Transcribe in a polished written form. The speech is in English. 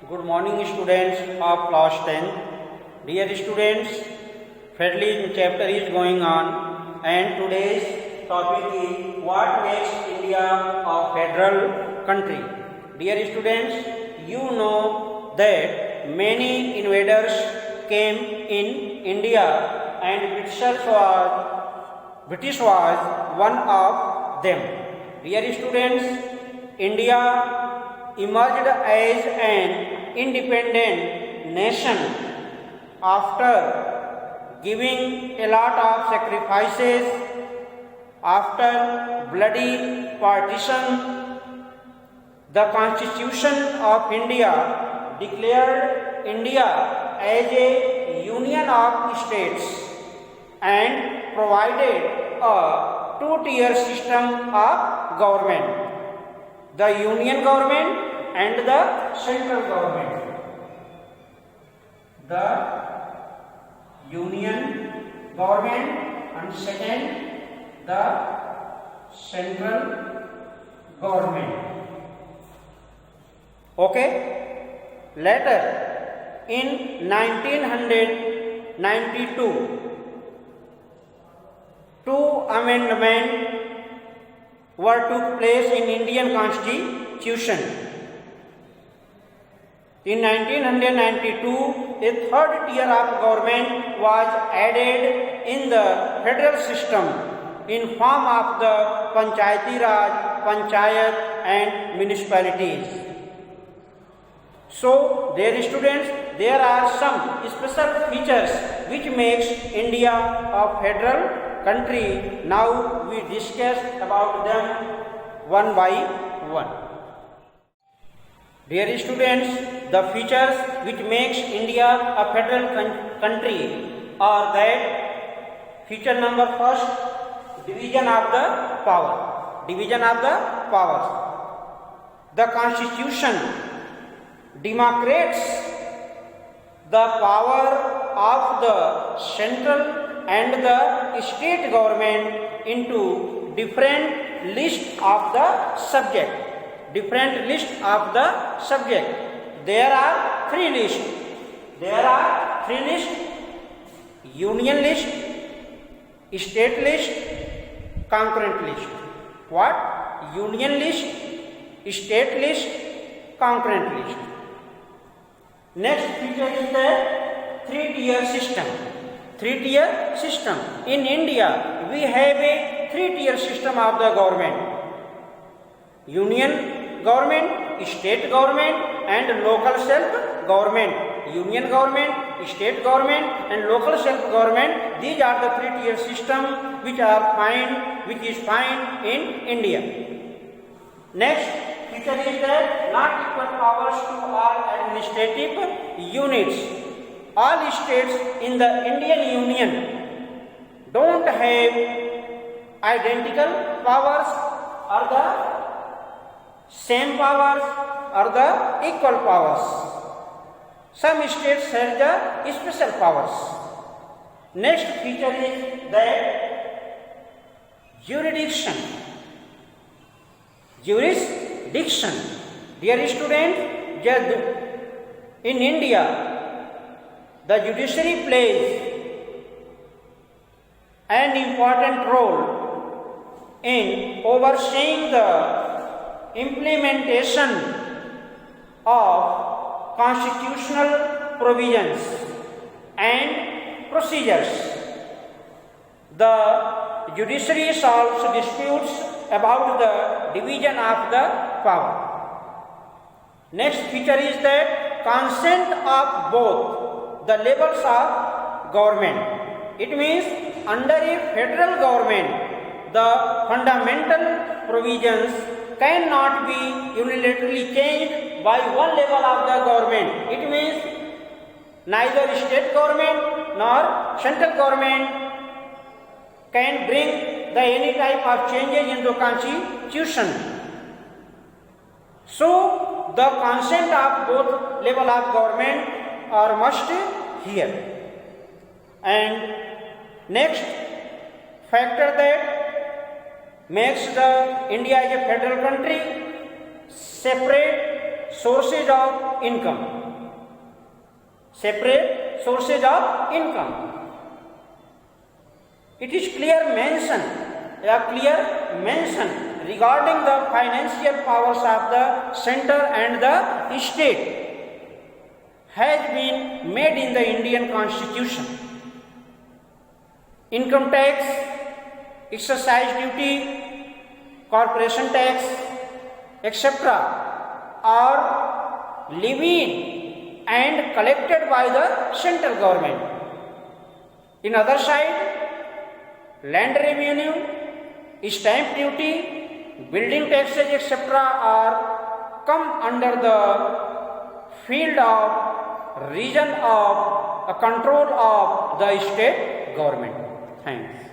Good morning, students of class 10. Dear students, Federalism chapter is going on, and today's topic is what makes India a federal country. Dear students, you know that many invaders came in India, and British was one of them. Dear students, India emerged as an independent nation after giving a lot of sacrifices. After bloody partition, the Constitution of India declared India as a union of states and provided a two-tier system of government, the union government and the central government. The union government and second the central government. Okay? Later in 1992, two amendments took place in Indian Constitution. In 1992, a third tier of government was added in the federal system in form of the Panchayati Raj, Panchayat and municipalities. So, dear students, there are some special features which makes India a federal country. Now we discuss about them one by one. Dear students, the features which makes India a federal country are that feature number first, division of the power. Division of the powers. The Constitution demarcates the power of the central and the state government into different list of the subject. Different list of the subject. There are three lists. Union list, state list, concurrent list. What? Union list, state list, concurrent list. Next feature is the three-tier system. Three-tier system. In India, we have a three-tier system of the government. Union government, state government and local self-government. Union government, state government and local self-government. These are the three-tier system which is found in India. Next feature is that not equal powers to all administrative units. All states in the Indian Union don't have identical powers or the same powers or the equal powers. Some states have the special powers. Next feature is that jurisdiction. Dear students, in India, the judiciary plays an important role in overseeing the implementation of constitutional provisions and procedures. The judiciary solves disputes about the division of the power. Next feature is that consent of both the levels of government. It means under a federal government, the fundamental provisions cannot be unilaterally changed by one level of the government. It means neither state government nor central government can bring any type of changes in the Constitution. So, the consent of both level of government are must here. And next factor that makes the India as a federal country, separate sources of income. Separate sources of income. It is clear mention regarding the financial powers of the center and the state has been made in the Indian Constitution. Income tax, excise duty, corporation tax, etc. are levied and collected by the central government. In other side, land revenue, stamp duty, building taxes, etc. are come under the field of region of control of the state government. Thanks.